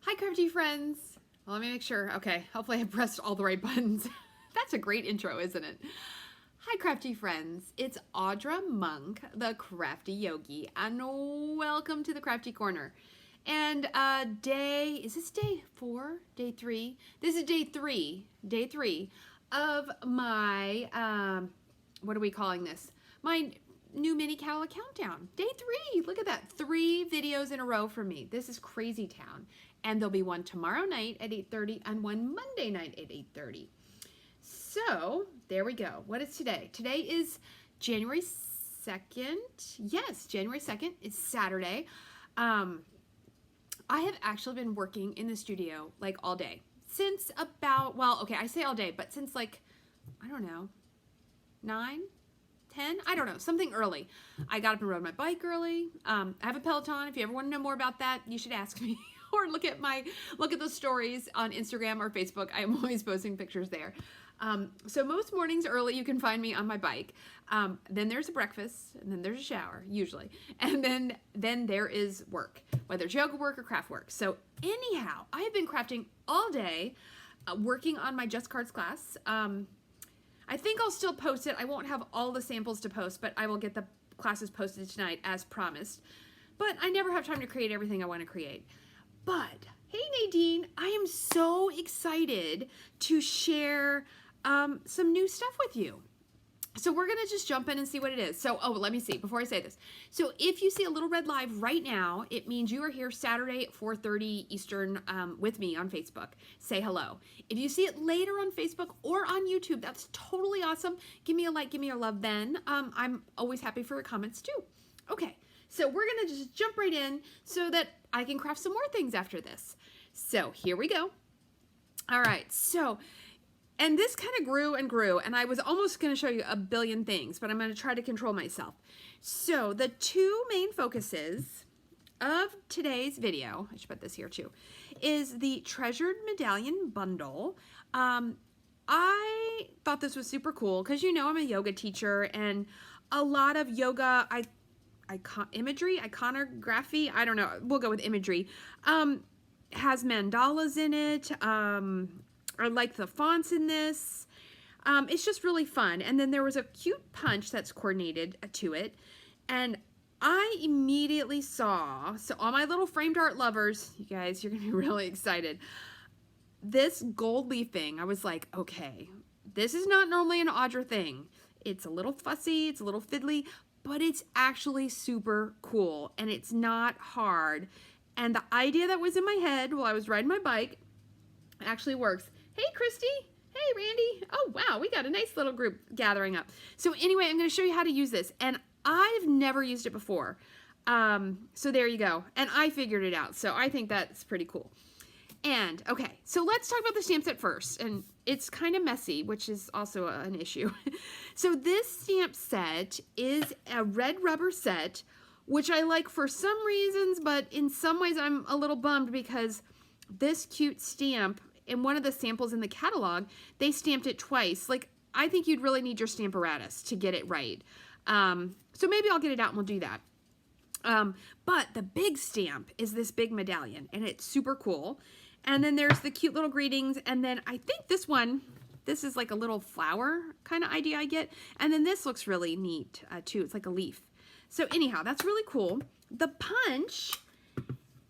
Hi, crafty friends. Well, let me make sure. Okay, hopefully I pressed all the right buttons. That's a great intro, isn't it? Hi, crafty friends. It's Audra Monk, the Crafty Yogi, and welcome to the Crafty Corner. And is this day 4? Day 3? This is day 3 of my, what are we calling this? My new mini Cala countdown. Day 3. Look at that. 3 videos in a row for me. This is crazy town. And there'll be one tomorrow night at 8:30 and one Monday night at 8:30. So there we go. What is today? Today is January 2nd. Yes, January 2nd. It's Saturday. I have actually been working in the studio like all day since about, well, okay, I say all day, but since like, I don't know, 9, 10, I don't know, something early. I got up and rode my bike early. I have a Peloton. If you ever want to know more about that, you should ask me or look at the stories on Instagram or Facebook. I am always posting pictures there. So most mornings early, you can find me on my bike. Then there's a breakfast, and then there's a shower, usually. And then there is work, whether it's yoga work or craft work. So anyhow, I have been crafting all day, working on my Just Cards class. I think I'll still post it. I won't have all the samples to post, but I will get the classes posted tonight as promised. But I never have time to create everything I want to create. But hey, Nadine, I am so excited to share some new stuff with you. So we're going to just jump in and see what it is. So, let me see before I say this. So if you see a little red live right now, it means you are here Saturday at 4:30 Eastern with me on Facebook. Say hello. If you see it later on Facebook or on YouTube, that's totally awesome. Give me a like, give me a love then. I'm always happy for your comments too. Okay, so we're going to just jump right in so that I can craft some more things after this. So here we go. All right, so... and this kind of grew and grew, and I was almost going to show you a billion things, but I'm going to try to control myself. So the 2 main focuses of today's video, I should put this here too, is the Treasured Medallion bundle. I thought this was super cool because, you know, I'm a yoga teacher, and a lot of yoga iconography, I don't know, we'll go with imagery, has mandalas in it. I like the fonts in this. It's just really fun. And then there was a cute punch that's coordinated to it. And I immediately saw, so all my little framed art lovers, you guys, you're going to be really excited. This gold leafing, I was like, okay, this is not normally an Audra thing. It's a little fussy, it's a little fiddly, but it's actually super cool. And it's not hard. And the idea that was in my head while I was riding my bike actually works. Hey, Christy. Hey, Randy. Oh, wow. We got a nice little group gathering up. So anyway, I'm going to show you how to use this. And I've never used it before. So there you go. And I figured it out. So I think that's pretty cool. And, okay, so let's talk about the stamp set first. And it's kind of messy, which is also an issue. So this stamp set is a red rubber set, which I like for some reasons, but in some ways I'm a little bummed because this cute stamp, in one of the samples in the catalog, they stamped it twice. Like, I think you'd really need your Stamparatus to get it right. So maybe I'll get it out and we'll do that. But the big stamp is this big medallion, and it's super cool. And then there's the cute little greetings, and then I think this one, this is like a little flower kind of idea I get. And then this looks really neat, too. It's like a leaf. So anyhow, that's really cool. The punch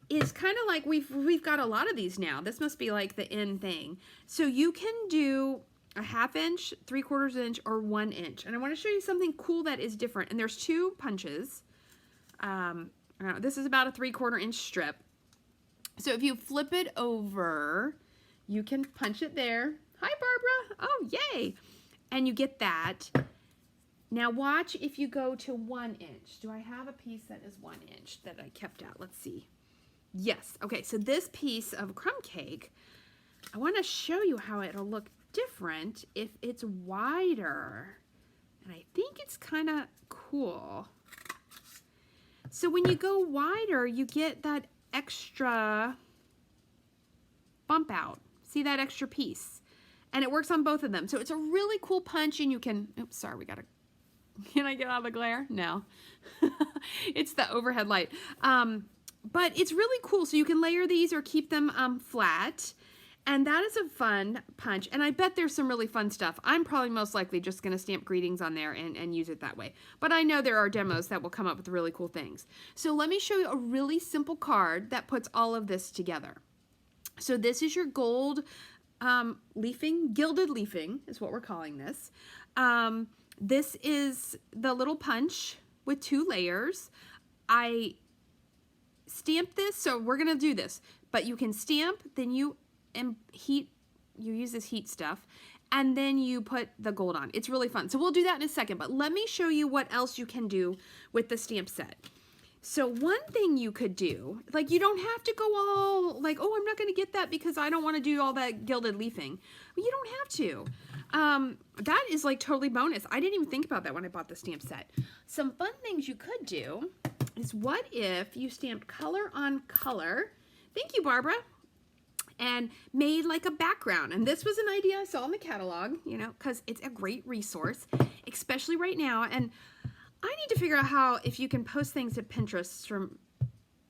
is kind of like we've got a lot of these now. This must be like the in thing. So you can do a 1/2 inch, 3/4 inch, or 1 inch. And I want to show you something cool that is different. And there's 2 punches. This is about a 3/4 inch strip. So if you flip it over, you can punch it there. Hi, Barbara. Oh, yay. And you get that. Now watch if you go to 1 inch. Do I have a piece that is 1 inch that I kept out? Let's see. Yes. Okay, so this piece of crumb cake, I want to show you how it'll look different if it's wider. And I think it's kind of cool. So when you go wider, you get that extra bump out. See that extra piece? And it works on both of them. So it's a really cool punch, and you can, oops, sorry, we got to, can I get out of the glare? No. It's the overhead light. but it's really cool. So you can layer these or keep them flat. And that is a fun punch. And I bet there's some really fun stuff. I'm probably most likely just going to stamp greetings on there and use it that way. But I know there are demos that will come up with really cool things. So let me show you a really simple card that puts all of this together. So this is your gold leafing, gilded leafing is what we're calling this. This is the little punch with 2 layers. I stamped this, so we're going to do this. But you can stamp, then you use this heat stuff, and then you put the gold on. It's really fun. So we'll do that in a second, but let me show you what else you can do with the stamp set. So one thing you could do, like you don't have to go all like, oh, I'm not going to get that because I don't want to do all that gilded leafing. You don't have to. That is like totally bonus. I didn't even think about that when I bought the stamp set. Some fun things you could do is, what if you stamped color on color? Thank you, Barbara. And made like a background. And this was an idea I saw in the catalog, you know, because it's a great resource, especially right now. And I need to figure out how, if you can post things to Pinterest from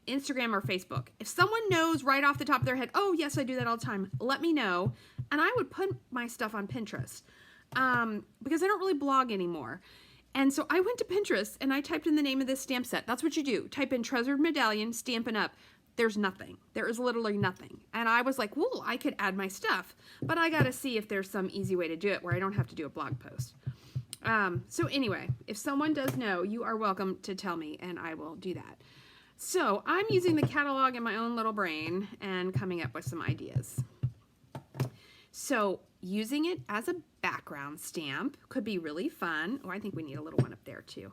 Instagram or Facebook. If someone knows right off the top of their head, oh yes, I do that all the time, let me know. And I would put my stuff on Pinterest because I don't really blog anymore. And so I went to Pinterest and I typed in the name of this stamp set. That's what you do. Type in Treasured Medallion, Stampin' Up. There's nothing. There is literally nothing. And I was like, well, I could add my stuff, but I got to see if there's some easy way to do it where I don't have to do a blog post. So anyway, if someone does know, you are welcome to tell me and I will do that. So I'm using the catalog in my own little brain and coming up with some ideas. So using it as a background stamp could be really fun. Oh, I think we need a little one up there too.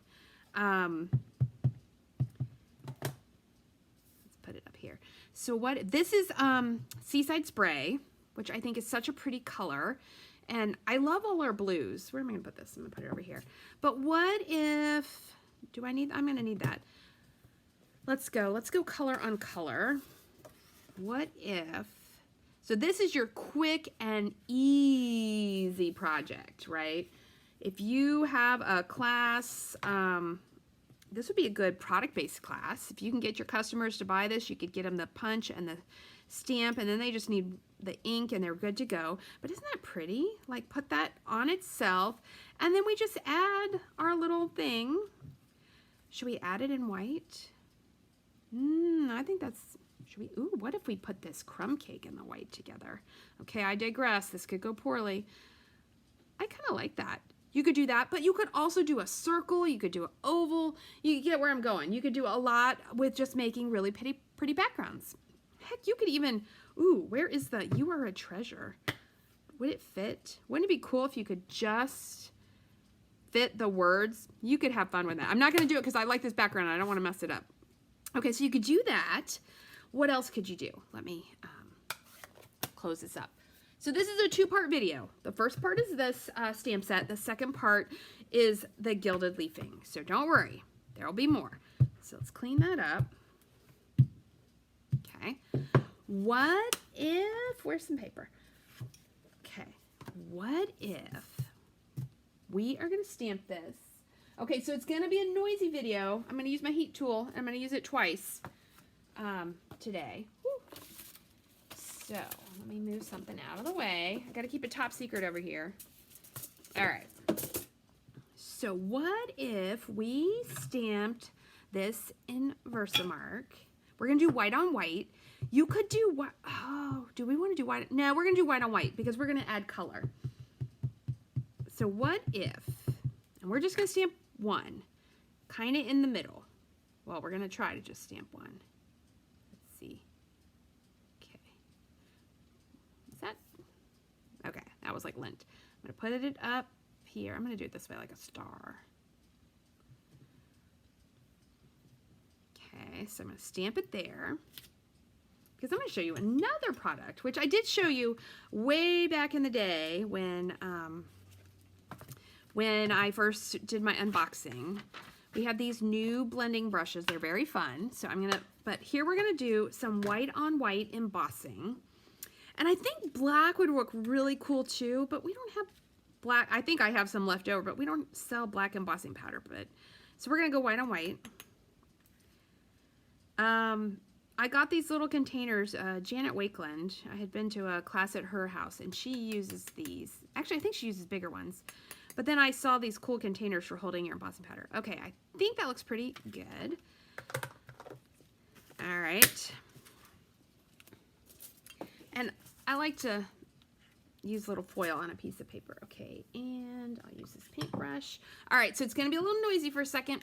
Put it up here. So what this is Seaside Spray, which I think is such a pretty color, and I love all our blues. Where am I gonna put this? I'm gonna put it over here. But what if, I'm gonna need that. Let's go color on color. What if, so this is your quick and easy project, right? If you have a class, this would be a good product-based class. If you can get your customers to buy this, you could get them the punch and the stamp, and then they just need the ink and they're good to go. But isn't that pretty? Like, put that on itself, and then we just add our little thing. Should we add it in white? I think that's, what if we put this crumb cake and the white together? Okay, I digress. This could go poorly. I kind of like that. You could do that, but you could also do a circle, you could do an oval, you get where I'm going. You could do a lot with just making really pretty backgrounds. Heck, you could even, where is the, you are a treasure. Would it fit? Wouldn't it be cool if you could just fit the words? You could have fun with that. I'm not gonna do it because I like this background, I don't wanna mess it up. Okay, so you could do that. What else could you do? Let me close this up. So this is a 2-part video. The first part is this stamp set. The second part is the gilded leafing. So don't worry, there will be more. So let's clean that up. Okay. What if, where's some paper? Okay. What if we are gonna stamp this? Okay, so it's gonna be a noisy video. I'm gonna use my heat tool. I'm gonna use it twice today. Woo. So let me move something out of the way. I gotta keep it top secret over here. All right. So what if we stamped this in Versamark? We're gonna do white on white. You could do what? Oh, do we want to do white? No, we're gonna do white on white because we're gonna add color. So what if, and we're just gonna stamp one, kind of in the middle. Well, we're gonna try to just stamp one. Let's see. Okay, that was like lint. I'm gonna put it up here. I'm gonna do it this way, like a star. Okay, so I'm gonna stamp it there because I'm gonna show you another product, which I did show you way back in the day when I first did my unboxing. We have these new blending brushes. They're very fun. So but here we're gonna do some white on white embossing. And I think black would work really cool too, but we don't have black. I think I have some left over, but we don't sell black embossing powder. So we're gonna go white on white. I got these little containers, Janet Wakeland. I had been to a class at her house, and she uses these. Actually, I think she uses bigger ones. But then I saw these cool containers for holding your embossing powder. Okay, I think that looks pretty good. All right. And I like to use a little foil on a piece of paper. Okay, and I'll use this paintbrush. All right, so it's going to be a little noisy for a second.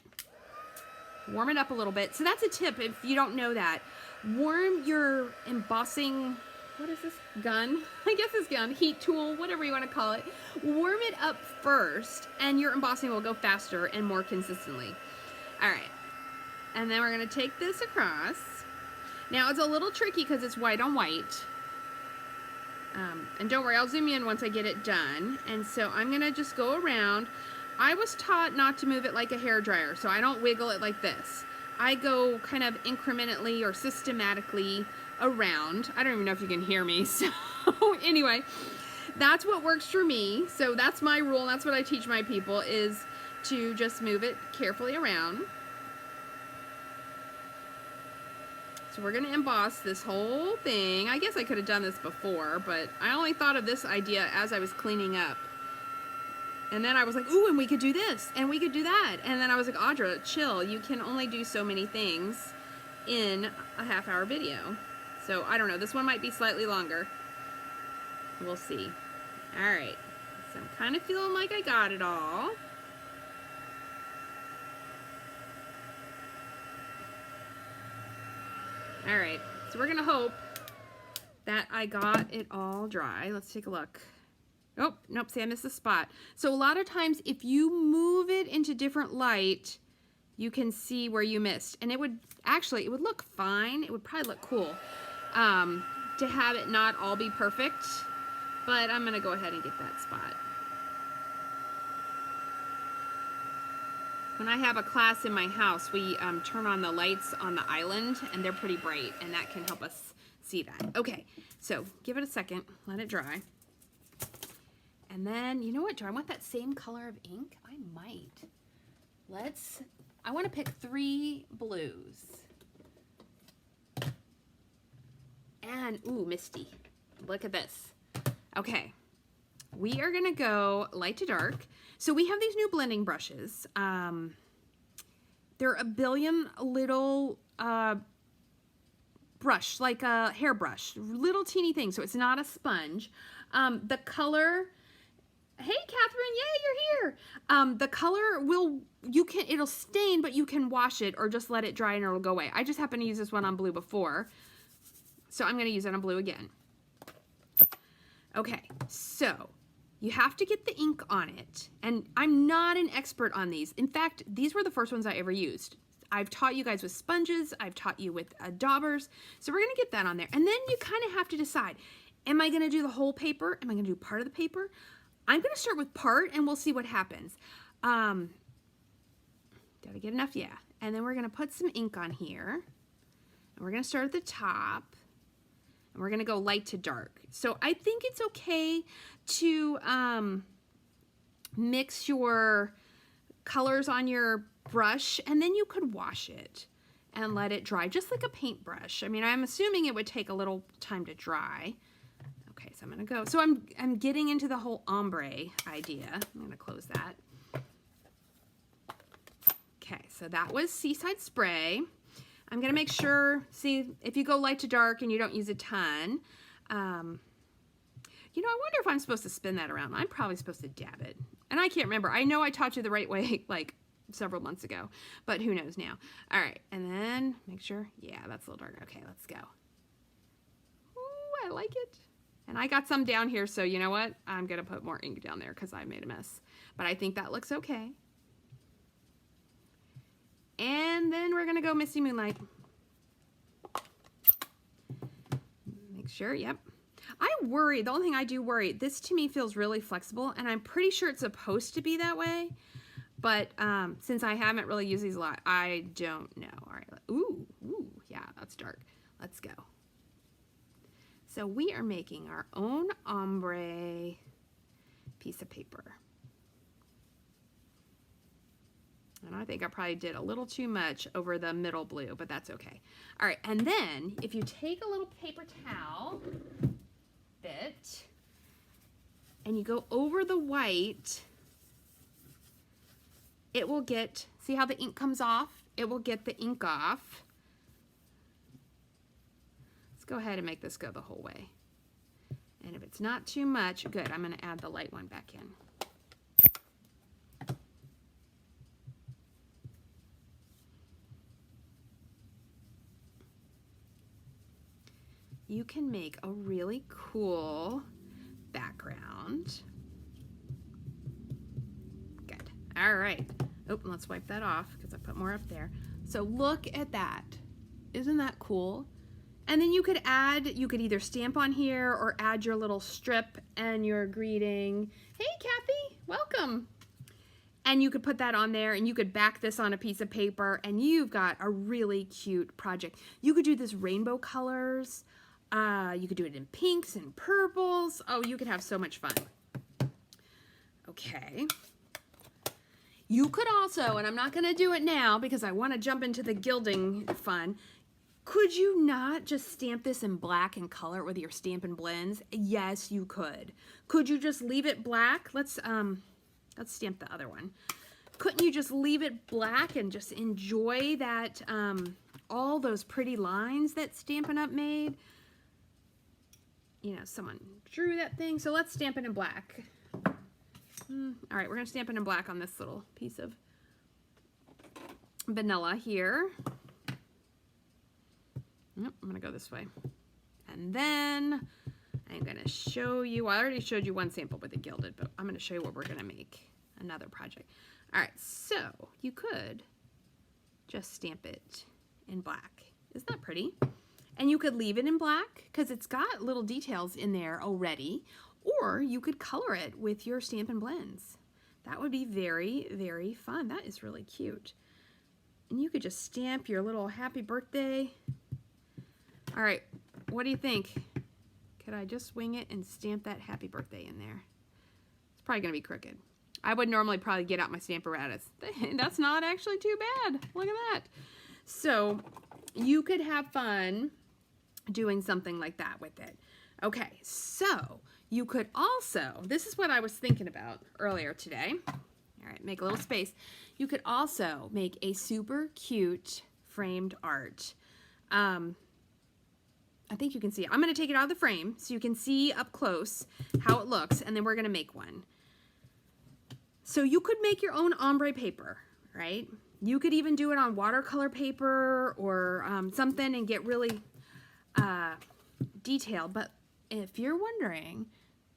Warm it up a little bit. So that's a tip if you don't know that. Warm your embossing, what is this, gun? I guess it's gun, heat tool, whatever you want to call it. Warm it up first and your embossing will go faster and more consistently. All right, and then we're going to take this across. Now it's a little tricky because it's white on white. And don't worry, I'll zoom in once I get it done. And so I'm going to just go around. I was taught not to move it like a hairdryer, so I don't wiggle it like this. I go kind of incrementally or systematically around. I don't even know if you can hear me. So anyway, that's what works for me. So that's my rule. That's what I teach my people, is to just move it carefully around. So we're going to emboss this whole thing. I guess I could have done this before, but I only thought of this idea as I was cleaning up. And then I was like, ooh, and we could do this, and we could do that. And then I was like, Audra, chill. You can only do so many things in a half-hour video. So I don't know. This one might be slightly longer. We'll see. All right. So I'm kind of feeling like I got it all. All right. So we're going to hope that I got it all dry. Let's take a look. Oh, nope, see, I missed a spot. So a lot of times if you move it into different light, you can see where you missed. And it would look fine. It would probably look cool to have it not all be perfect. But I'm gonna go ahead and get that spot. When I have a class in my house, we turn on the lights on the island and they're pretty bright and that can help us see that. Okay, so give it a second, let it dry. And then, you know what, do I want that same color of ink? I might. I want to pick 3 blues. And, ooh, misty. Look at this. Okay, we are gonna go light to dark. So we have these new blending brushes. They're a billion little brush, like a hairbrush, little teeny thing, so it's not a sponge. The color, hey Catherine, yay, you're here. The color it'll stain, but you can wash it or just let it dry and it'll go away. I just happened to use this one on blue before, so I'm gonna use it on blue again. Okay, so you have to get the ink on it, and I'm not an expert on these. In fact, these were the first ones I ever used. I've taught you guys with sponges, I've taught you with daubers, so we're gonna get that on there. And then you kind of have to decide, am I gonna do the whole paper? Am I gonna do part of the paper? I'm gonna start with part and we'll see what happens. Did I get enough? Yeah. And then we're gonna put some ink on here, and we're gonna start at the top, and we're gonna go light to dark. So I think it's okay to mix your colors on your brush, and then you could wash it and let it dry, just like a paintbrush. I mean, I'm assuming it would take a little time to dry. Okay, so I'm gonna go. So I'm getting into the whole ombre idea. I'm gonna close that. Okay, so that was Seaside Spray. I'm gonna make sure, see, if you go light to dark and you don't use a ton, you know, I wonder if I'm supposed to spin that around. I'm probably supposed to dab it. And I can't remember. I know I taught you the right way like several months ago, but who knows now. All right, and then make sure, yeah, that's a little dark. Okay, let's go. Ooh, I like it. And I got some down here, so you know what? I'm gonna put more ink down there because I made a mess. But I think that looks okay. And then we're gonna go Misty Moonlight. Make sure, yep. I worry, the only thing I do worry, this to me feels really flexible, and I'm pretty sure it's supposed to be that way, but since I haven't really used these a lot, I don't know. All right, ooh, yeah, that's dark. Let's go. So we are making our own ombre piece of paper. And I think I probably did a little too much over the middle blue, but that's okay. All right, and then if you take a little paper towel bit and you go over the white, it will get, see how the ink comes off? It will get the ink off. Let's go ahead and make this go the whole way. And if it's not too much, good, I'm gonna add the light one back in. You can make a really cool background. Good. All right. Oh, let's wipe that off because I put more up there. So look at that. Isn't that cool? And then you could either stamp on here or add your little strip and your greeting. Hey, Kathy, welcome. And you could put that on there and you could back this on a piece of paper and you've got a really cute project. You could do this rainbow colors. You could do it in pinks and purples. Oh, you could have so much fun. Okay. You could also, and I'm not going to do it now because I want to jump into the gilding fun. Could you not just stamp this in black and color it with your Stampin' Blends? Yes, you could. Could you just leave it black? Let's stamp the other one. Couldn't you just leave it black and just enjoy that, all those pretty lines that Stampin' Up! Made? You know, someone drew that thing, so let's stamp it in black. All right, we're gonna stamp it in black on this little piece of vanilla here. Yep, I'm gonna go this way. And then I'm gonna show you, well, I already showed you one sample with the gilded, but I'm gonna show you what we're gonna make, another project. All right, so you could just stamp it in black. Isn't that pretty? And you could leave it in black because it's got little details in there already, or you could color it with your Stampin' Blends. That would be very, very fun. That is really cute. And you could just stamp your little happy birthday. All right, what do you think? Could I just wing it and stamp that happy birthday in there? It's probably gonna be crooked. I would normally probably get out my Stamparatus. That's not actually too bad. Look at that. So you could have fun doing something like that with it. Okay, so you could also, this is what I was thinking about earlier today. All right, make a little space. You could also make a super cute framed art. I think you can see it. I'm going to take it out of the frame so you can see up close how it looks, and then we're going to make one. So you could make your own ombre paper, right? You could even do it on watercolor paper or something and get really detailed. But if you're wondering,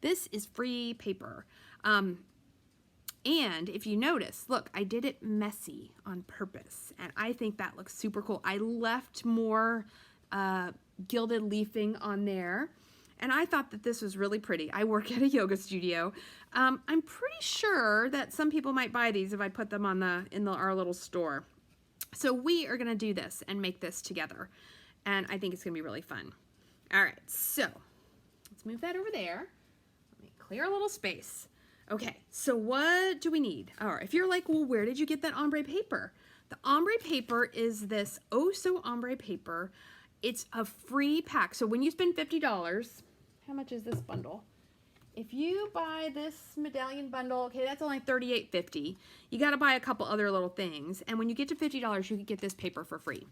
this is free paper. And if you notice, look, I did it messy on purpose, and I think that looks super cool. I left more gilded leafing on there, and I thought that this was really pretty. I work at a yoga studio. I'm pretty sure that some people might buy these if I put them on our little store. So we are gonna do this and make this together, and I think it's gonna be really fun. All right, so let's move that over there. Let me clear a little space. Okay, so what do we need? All right, if you're like, well, where did you get that ombre paper? The ombre paper is this Oh So Ombre paper. It's a free pack. So when you spend $50, how much is this bundle? If you buy this medallion bundle, okay, that's only $38.50. You got to buy a couple other little things. And when you get to $50, you can get this paper for free.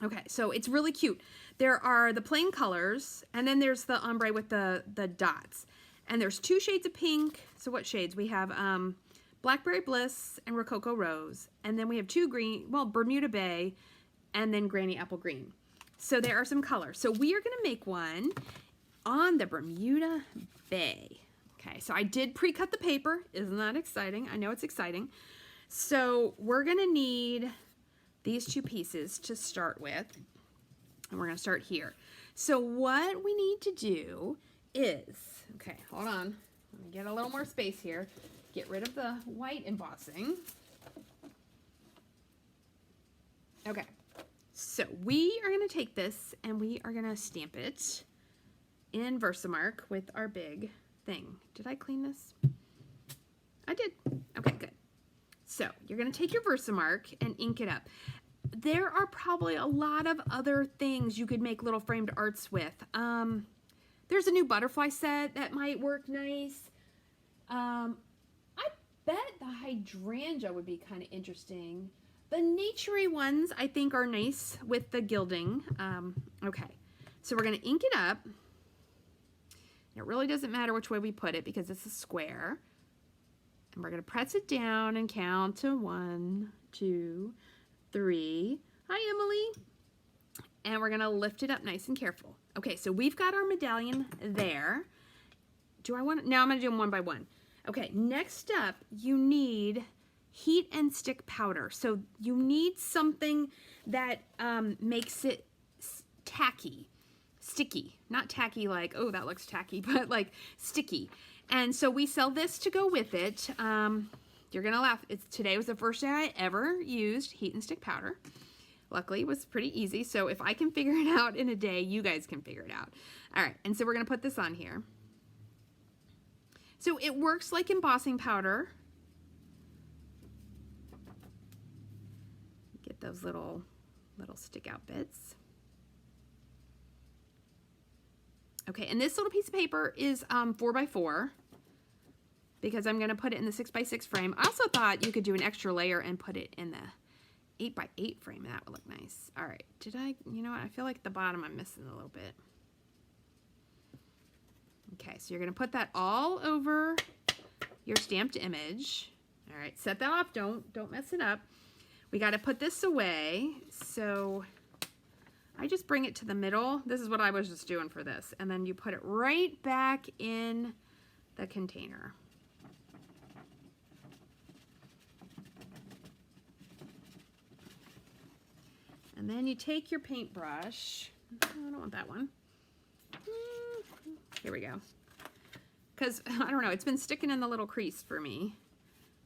Okay, so it's really cute. There are the plain colors, and then there's the ombre with the dots. And there's 2 shades of pink. So what shades? We have Blackberry Bliss and Rococo Rose. And then we have 2 green, well, Bermuda Bay, and then Granny Apple Green. So there are some colors. So we are going to make one on the Bermuda Bay. Okay, so I did pre-cut the paper. Isn't that exciting? I know it's exciting. So we're going to need these 2 pieces to start with. And we're going to start here. So what we need to do is, okay, hold on. Let me get a little more space here. Get rid of the white embossing. Okay, so we are going to take this and we are going to stamp it in Versamark with our big thing. Did I clean this? I did. Okay, good. So you're going to take your Versamark and ink it up. There are probably a lot of other things you could make little framed arts with. There's a new butterfly set that might work nice. I bet the hydrangea would be kind of interesting. The naturey ones I think are nice with the gilding. Okay, so we're going to ink it up. It really doesn't matter which way we put it because it's a square. And we're going to press it down and count to 1, 2, 3. Hi, Emily. And we're going to lift it up nice and careful. Okay, so we've got our medallion there. Now I'm going to do them one by one. Okay, next up, you need heat and stick powder. So you need something that makes it tacky, sticky. Not tacky like, oh, that looks tacky, but like sticky. And so we sell this to go with it. You're gonna laugh. Today was the first day I ever used heat and stick powder. Luckily, it was pretty easy. So if I can figure it out in a day, you guys can figure it out. All right, and so we're gonna put this on here. So it works like embossing powder. Get those little stick out bits. Okay, and this little piece of paper is 4x4 because I'm going to put it in the 6x6 frame. I also thought you could do an extra layer and put it in the 8x8 frame. That would look nice. All right, you know what? I feel like at the bottom I'm missing a little bit. Okay, so you're going to put that all over your stamped image. All right, set that off. Don't mess it up. We got to put this away. So I just bring it to the middle. This is what I was just doing for this. And then you put it right back in the container. And then you take your paintbrush. I don't want that one. Here we go. Because, I don't know, it's been sticking in the little crease for me.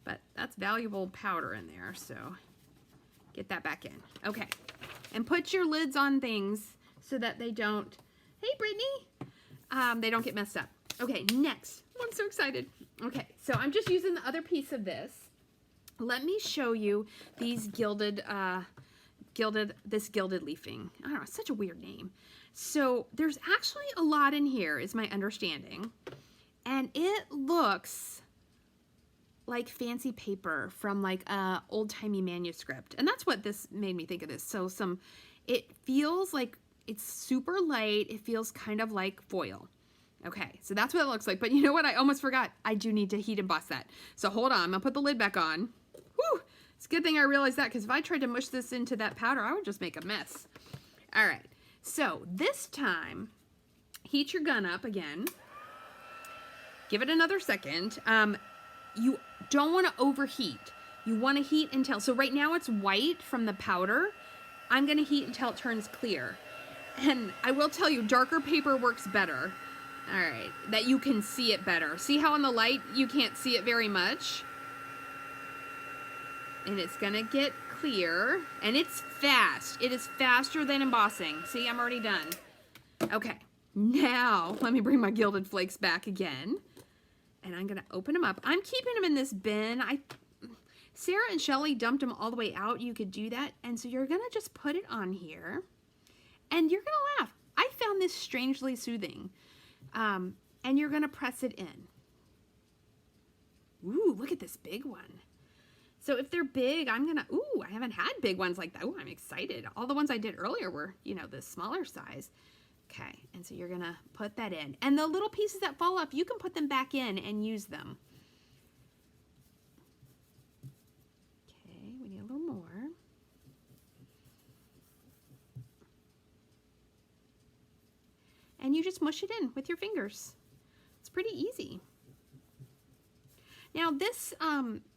But that's valuable powder in there, so get that back in. Okay. And put your lids on things so that they don't, hey Brittany, they don't get messed up. Okay, next. Oh, I'm so excited. Okay, so I'm just using the other piece of this. Let me show you these gilded leafing. I don't know, it's such a weird name. So there's actually a lot in here, is my understanding. And it looks like fancy paper from like a old-timey manuscript. And that's what this made me think of this. So it feels like it's super light. It feels kind of like foil. Okay, so that's what it looks like. But you know what? I almost forgot. I do need to heat emboss that. So hold on, I'm gonna put the lid back on. Whew, it's a good thing I realized that because if I tried to mush this into that powder, I would just make a mess. All right, so this time, heat your gun up again. Give it another second. You don't want to overheat. You want to heat until, so right now it's white from the powder. I'm going to heat until it turns clear. And I will tell you, darker paper works better. All right, that you can see it better. See how in the light you can't see it very much? And it's going to get clear. And it's fast. It is faster than embossing. See, I'm already done. Okay, now let me bring my gilded flakes back again. And I'm going to open them up. I'm keeping them in this bin. Sarah and Shelly dumped them all the way out. You could do that. And so you're going to just put it on here. And you're going to laugh. I found this strangely soothing. And you're going to press it in. Ooh, look at this big one. So if they're big, I'm going to, ooh, I haven't had big ones like that. Ooh, I'm excited. All the ones I did earlier were, you know, the smaller size. Okay, and so you're going to put that in. And the little pieces that fall off, you can put them back in and use them. Okay, we need a little more. And you just mush it in with your fingers. It's pretty easy. Now this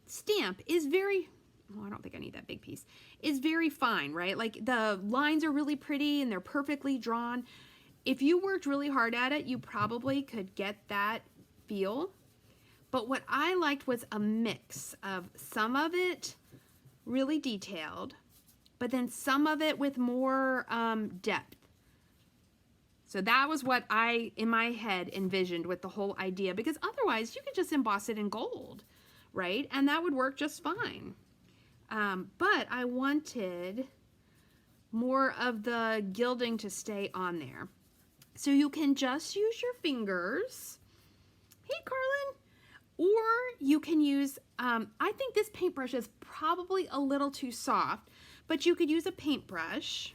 stamp is very, oh, I don't think I need that big piece, is very fine, right? Like the lines are really pretty and they're perfectly drawn. If you worked really hard at it, you probably could get that feel. But what I liked was a mix of some of it really detailed, but then some of it with more depth. So that was what I, in my head, envisioned with the whole idea, because otherwise you could just emboss it in gold, right? And that would work just fine. But I wanted more of the gilding to stay on there. So you can just use your fingers. Hey, Carlin. Or you can use, I think this paintbrush is probably a little too soft, but you could use a paintbrush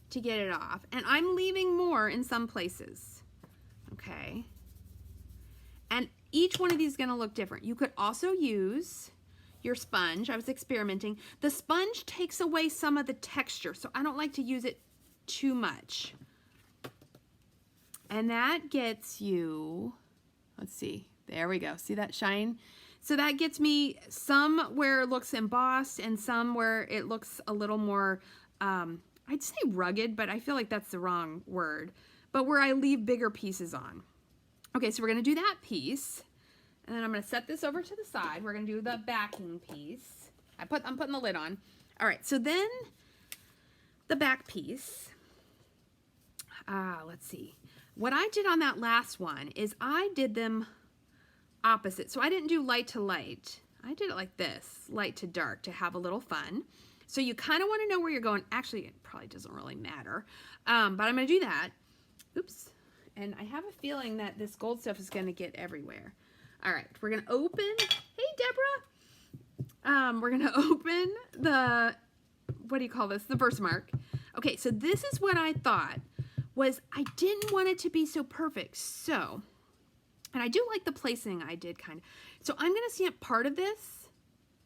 to get it off. And I'm leaving more in some places, okay? And each one of these is gonna look different. You could also use your sponge. I was experimenting. The sponge takes away some of the texture, so I don't like to use it too much. And that gets you, let's see, there we go. See that shine? So that gets me some where it looks embossed and some where it looks a little more, I'd say rugged, but I feel like that's the wrong word. But where I leave bigger pieces on. Okay, so we're gonna do that piece. And then I'm gonna set this over to the side. We're gonna do the backing piece. I'm putting the lid on. All right, so then the back piece. Let's see. What I did on that last one is I did them opposite. So I didn't do light to light. I did it like this, light to dark, to have a little fun. So you kind of want to know where you're going. Actually, it probably doesn't really matter. But I'm going to do that. Oops. And I have a feeling that this gold stuff is going to get everywhere. All right, we're going to open. Hey, Deborah. We're going to open the, what do you call this? The Versamark. Okay, so this is what I thought was I didn't want it to be so perfect. So, and I do like the placing I did kind of. So I'm going to stamp part of this,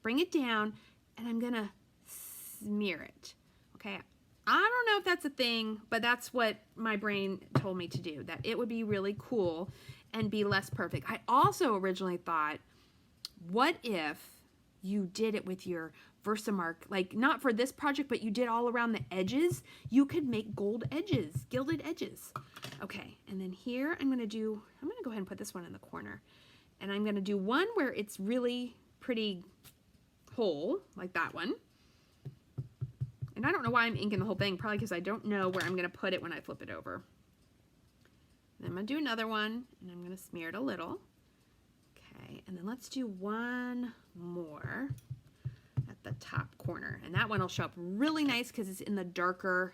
bring it down, and I'm going to smear it. Okay, I don't know if that's a thing, but that's what my brain told me to do, that it would be really cool and be less perfect. I also originally thought, what if you did it with your Versamark, like not for this project, but you did all around the edges, you could make gold edges, gilded edges. Okay, and then here I'm gonna go ahead and put this one in the corner. And I'm gonna do one where it's really pretty whole, like that one. And I don't know why I'm inking the whole thing, probably because I don't know where I'm gonna put it when I flip it over. And I'm gonna do another one, and I'm gonna smear it a little. Okay, and then let's do one more at the top corner. And that one will show up really nice because it's in the darker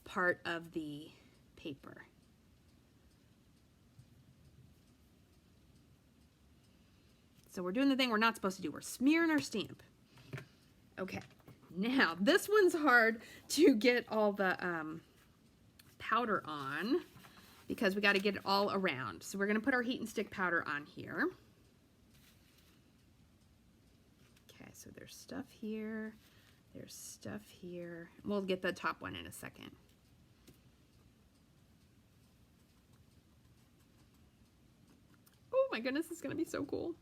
part of the paper. So we're doing the thing we're not supposed to do. We're smearing our stamp. Okay, now this one's hard to get all the powder on because we got to get it all around. So we're going to put our heat and stick powder on here. Okay, so there's stuff here. There's stuff here. We'll get the top one in a second. Oh my goodness, this is going to be so cool.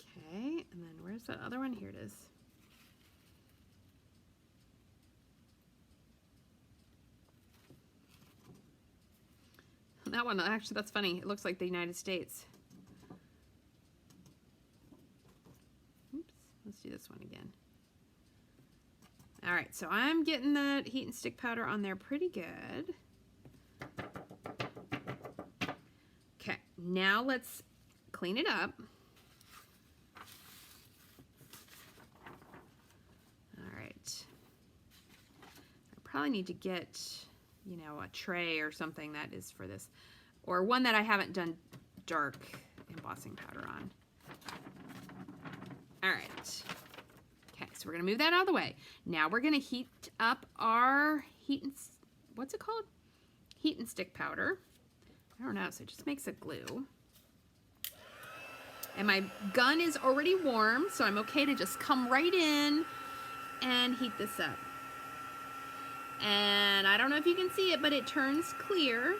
Okay, and then where's that other one? Here it is. That one, actually, that's funny. It looks like the United States. Oops, let's do this one again. All right, so I'm getting the heat and stick powder on there pretty good. Okay, now let's clean it up. All right. I probably need to get, you know, a tray or something that is for this, or one that I haven't done dark embossing powder on. All right. Okay, so we're gonna move that out of the way. Now we're gonna heat up our what's it called? Heat and stick powder. I don't know, so it just makes a glue. And my gun is already warm, so I'm okay to just come right in and heat this up. And I don't know if you can see it, but it turns clear.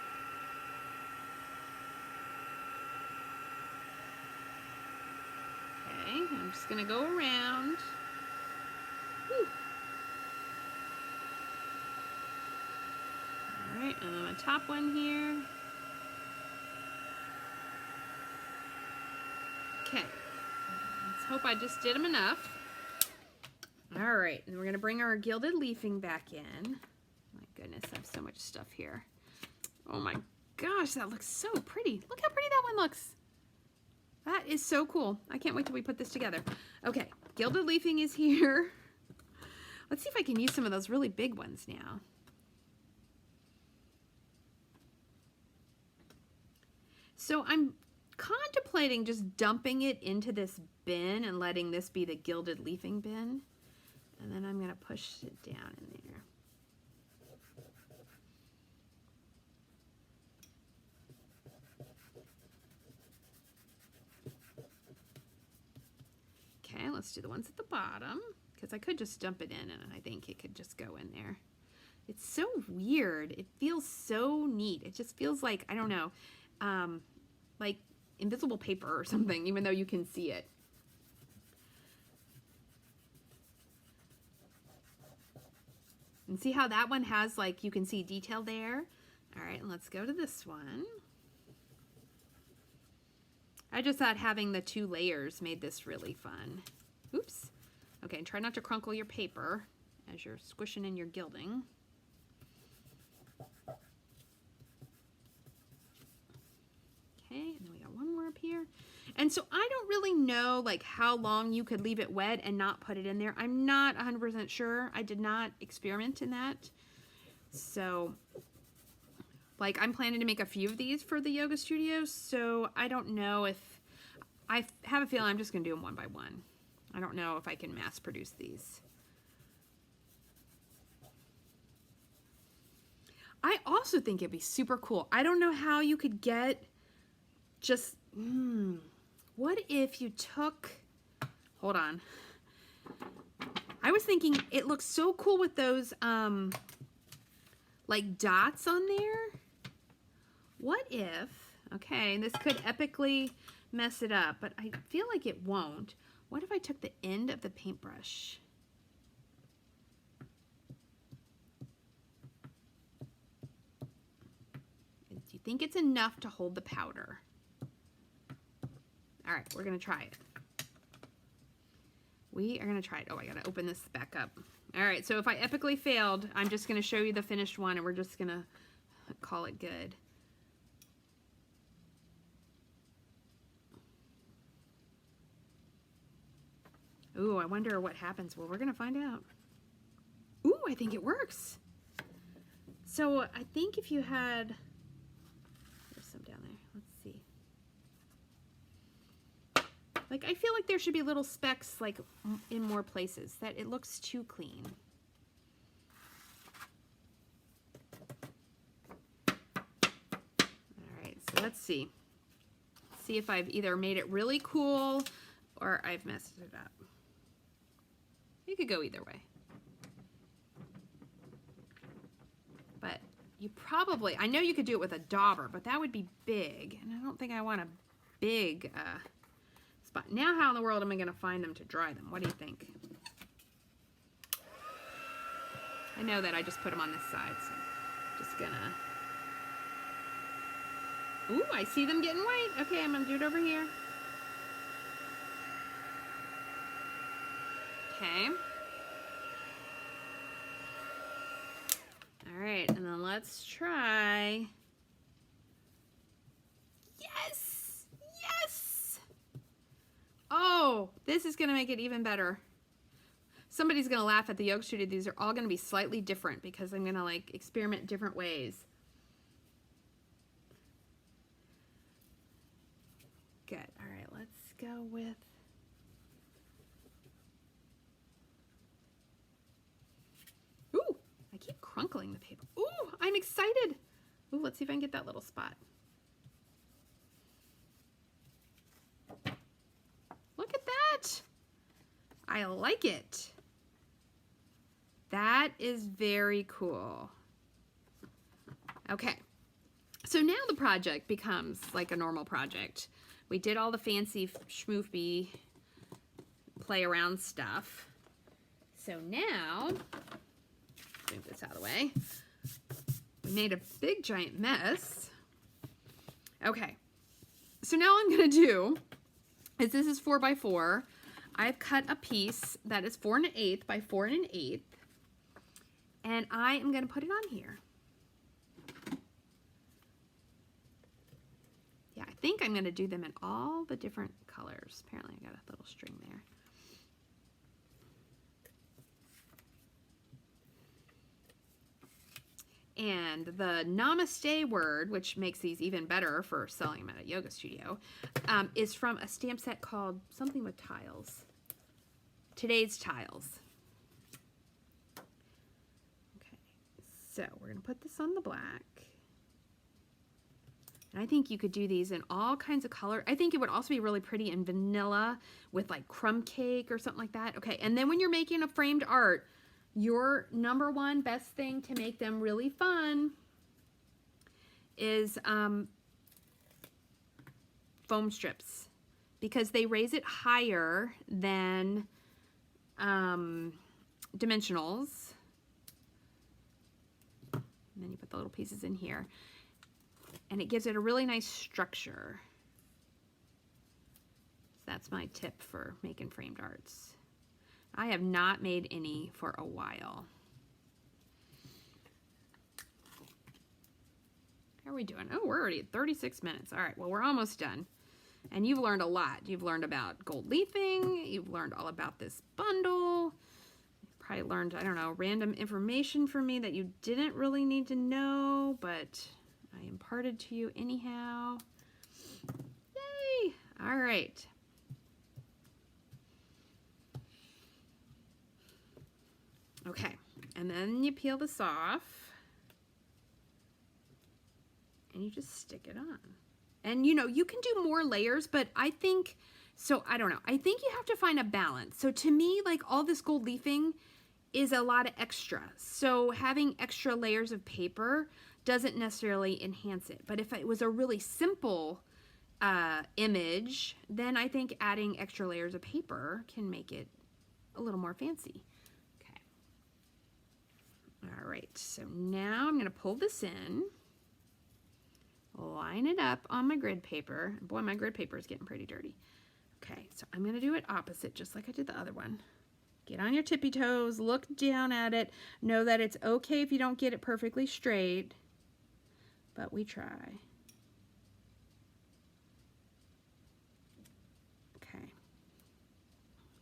Okay, I'm just gonna go around. Whew. All right, and then the top one here. Okay, let's hope I just did them enough. All right, and we're gonna bring our gilded leafing back in, like goodness, I have so much stuff here. Oh my gosh, that looks so pretty. Look how pretty that one looks. That is so cool. I can't wait till we put this together. Okay, Gilded Leafing is here. Let's see if I can use some of those really big ones now. So I'm contemplating just dumping it into this bin and letting this be the Gilded Leafing bin. And then I'm going to push it down in there. Okay, let's do the ones at the bottom, because I could just dump it in and I think it could just go in there. It's so weird. It feels so neat. It just feels like, I don't know, like invisible paper or something, even though you can see it. And see how that one has, like, you can see detail there? All right, and let's go to this one. I just thought having the 2 layers made this really fun. Oops. Okay, and try not to crunkle your paper as you're squishing in your gilding. Okay, and then we got one more up here. And so I don't really know like how long you could leave it wet and not put it in there. I'm not 100% sure. I did not experiment in that. So like I'm planning to make a few of these for the yoga studio, so I don't know if, I have a feeling I'm just going to do them one by one. I don't know if I can mass produce these. I also think it'd be super cool. I don't know how you could get just, what if you took, hold on. I was thinking it looks so cool with those like dots on there. What if, okay, this could epically mess it up, but I feel like it won't. What if I took the end of the paintbrush? Do you think it's enough to hold the powder? All right, we're gonna try it. We are gonna try it. Oh, I gotta open this back up. All right, so if I epically failed, I'm just gonna show you the finished one and we're just gonna call it good. Ooh, I wonder what happens. Well, we're gonna find out. Ooh, I think it works. So I think if you had, there's some down there. Let's see. Like, I feel like there should be little specks like in more places, that it looks too clean. All right, so let's see. See if I've either made it really cool or I've messed it up. You could go either way. But you probably, I know you could do it with a dauber, but that would be big. And I don't think I want a big spot. Now how in the world am I going to find them to dry them? What do you think? I know that I just put them on this side, so I'm just gonna... Ooh, I see them getting white. Okay, I'm gonna do it over here. Okay. All right, and then let's try. Yes! Yes! Oh, this is gonna make it even better. Somebody's gonna laugh at the yoga studio. These are all gonna be slightly different because I'm gonna like experiment different ways. Good. All right, let's go with. Ooh, I keep crunkling the paper. Ooh, I'm excited. Ooh, let's see if I can get that little spot. Look at that. I like it. That is very cool. Okay, so now the project becomes like a normal project. We did all the fancy schmoofy play around stuff. So now, move this out of the way. We made a big giant mess. Okay, so now all I'm gonna do is, this is 4 by 4. I've cut a piece that is 4 1/8 by 4 1/8. And I am going to put it on here. Yeah, I think I'm going to do them in all the different colors. Apparently I got a little string there. And the namaste word, which makes these even better for selling them at a yoga studio, is from a stamp set called something with tiles. Today's Tiles. Okay, so we're going to put this on the black. And I think you could do these in all kinds of color. I think it would also be really pretty in vanilla with like crumb cake or something like that. Okay, and then when you're making a framed art, your number one best thing to make them really fun is foam strips, because they raise it higher than dimensionals. And then you put the little pieces in here, and it gives it a really nice structure. So that's my tip for making framed arts. I have not made any for a while. How are we doing? Oh, we're already at 36 minutes. All right, well, we're almost done. And you've learned a lot. You've learned about gold leafing. You've learned all about this bundle. You've probably learned, I don't know, random information from me that you didn't really need to know, but I imparted to you anyhow. Yay! All right. Okay, and then you peel this off, and you just stick it on. And you know, you can do more layers, but I think, so I don't know, I think you have to find a balance. So to me, like all this gold leafing is a lot of extra. So having extra layers of paper doesn't necessarily enhance it. But if it was a really simple image, then I think adding extra layers of paper can make it a little more fancy. All right, so now I'm going to pull this in, line it up on my grid paper. Boy, my grid paper is getting pretty dirty. Okay, so I'm going to do it opposite, just like I did the other one. Get on your tippy toes, look down at it, know that it's okay if you don't get it perfectly straight, but we try. Okay,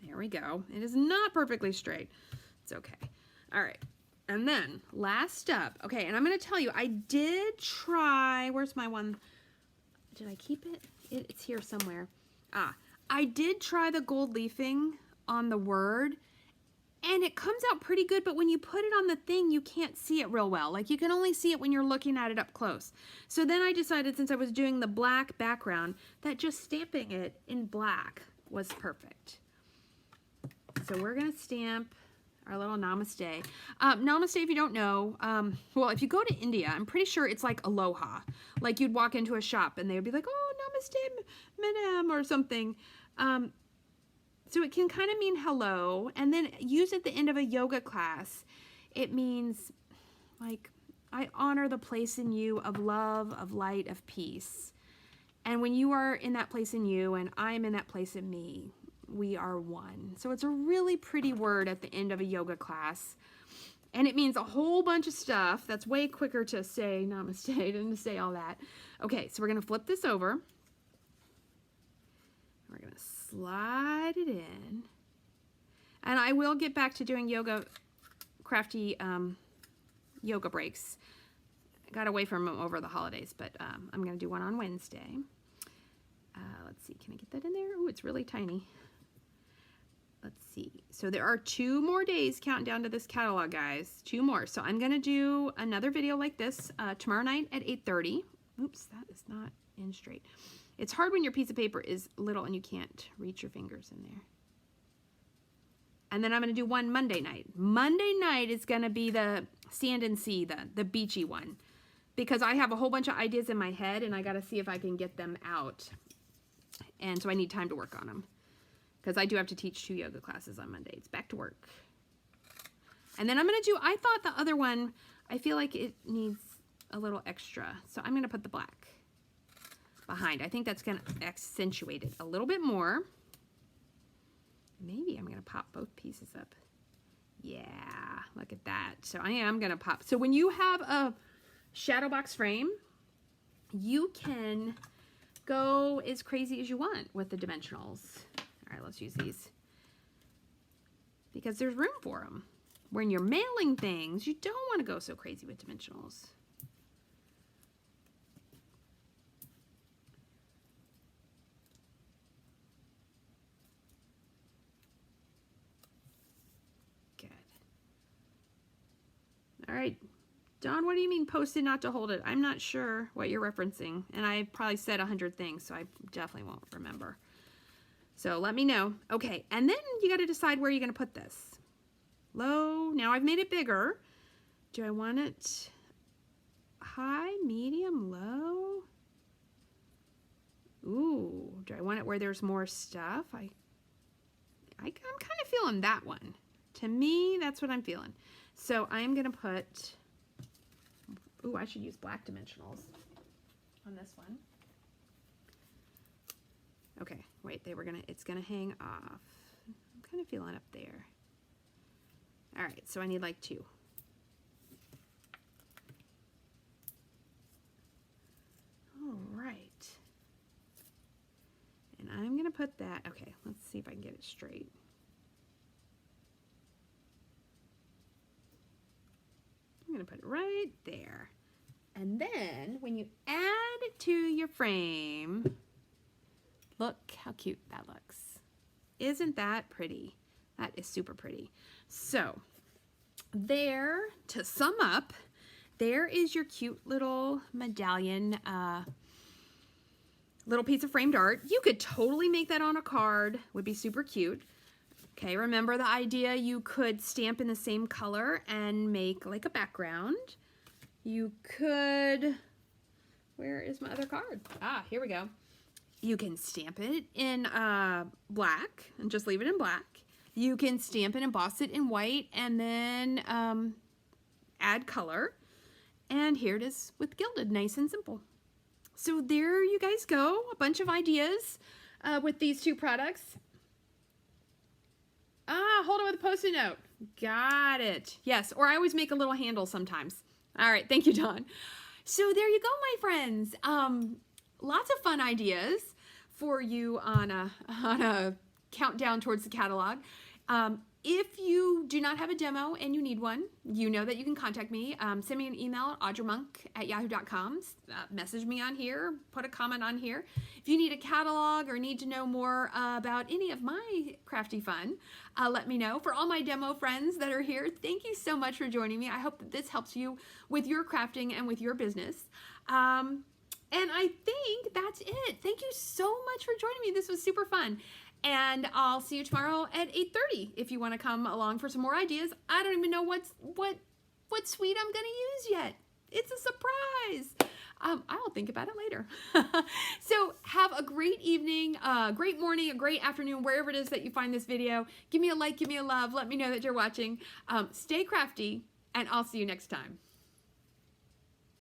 there we go. It is not perfectly straight. It's okay. All right. And then, last up, okay, and I'm going to tell you, I did try, where's my one? Did I keep it? It's here somewhere. I did try the gold leafing on the word, and it comes out pretty good, but when you put it on the thing, you can't see it real well. Like, you can only see it when you're looking at it up close. So then I decided, since I was doing the black background, that just stamping it in black was perfect. So we're going to stamp our little namaste. Namaste, if you don't know, well, if you go to India, I'm pretty sure it's like aloha. Like you'd walk into a shop and they would be like, oh, namaste, madam, or something. So it can kind of mean hello. And then used at the end of a yoga class, it means like, I honor the place in you of love, of light, of peace. And when you are in that place in you and I'm in that place in me, we are one. So it's a really pretty word at the end of a yoga class. And it means a whole bunch of stuff. That's way quicker to say namaste than to say all that. Okay, so we're going to flip this over. We're going to slide it in. And I will get back to doing yoga, crafty yoga breaks. I got away from them over the holidays, but I'm going to do one on Wednesday. Let's see, can I get that in there? Oh, it's really tiny. Let's see. So there are 2 more days counting down to this catalog, guys. 2 more. So I'm going to do another video like this tomorrow night at 8:30. Oops, that is not in straight. It's hard when your piece of paper is little and you can't reach your fingers in there. And then I'm going to do one Monday night. Monday night is going to be the Sand and Sea, the beachy one. Because I have a whole bunch of ideas in my head and I got to see if I can get them out. And so I need time to work on them. Because I do have to teach 2 yoga classes on Monday. It's back to work. And then I'm going to do, I thought the other one, I feel like it needs a little extra. So I'm going to put the black behind. I think that's going to accentuate it a little bit more. Maybe I'm going to pop both pieces up. Yeah, look at that. So I am going to pop. So when you have a shadow box frame, you can go as crazy as you want with the dimensionals. All right, let's use these because there's room for them. When you're mailing things, you don't want to go so crazy with dimensionals. Good. All right. Dawn, what do you mean posted not to hold it? I'm not sure what you're referencing. And I probably said 100 things, so I definitely won't remember. So let me know. Okay, and then you got to decide where you're going to put this. Low. Now I've made it bigger. Do I want it high, medium, low? Ooh, do I want it where there's more stuff? I'm kind of feeling that one. To me, that's what I'm feeling. So I'm going to put, ooh, I should use black dimensionals on this one. Okay, wait, it's going to hang off. I'm kind of feeling up there. All right, so I need like 2. All right. And I'm going to put that, okay, let's see if I can get it straight. I'm going to put it right there. And then when you add it to your frame, look how cute that looks. Isn't that pretty? That is super pretty. So there, to sum up, there is your cute little medallion, little piece of framed art. You could totally make that on a card, would be super cute. Okay, remember the idea, you could stamp in the same color and make like a background. You could, where is my other card? Ah, here we go. You can stamp it in black and just leave it in black. You can stamp and emboss it in white and then add color. And here it is with gilded, nice and simple. So there you guys go, a bunch of ideas with these 2 products. Ah, hold on with a Post-it note. Got it. Yes, or I always make a little handle sometimes. All right, thank you, Dawn. So there you go, my friends. Lots of fun ideas for you on a countdown towards the catalog. If you do not have a demo and you need one, you know that you can contact me. Send me an email at audramunk@yahoo.com. Message me on here. Put a comment on here. If you need a catalog or need to know more about any of my crafty fun, let me know. For all my demo friends that are here, thank you so much for joining me. I hope that this helps you with your crafting and with your business. And I think that's it. Thank you so much for joining me. This was super fun. And I'll see you tomorrow at 8:30 if you want to come along for some more ideas. I don't even know what suite I'm going to use yet. It's a surprise. I'll think about it later. So have a great evening, a great morning, a great afternoon, wherever it is that you find this video. Give me a like, give me a love. Let me know that you're watching. Stay crafty, and I'll see you next time.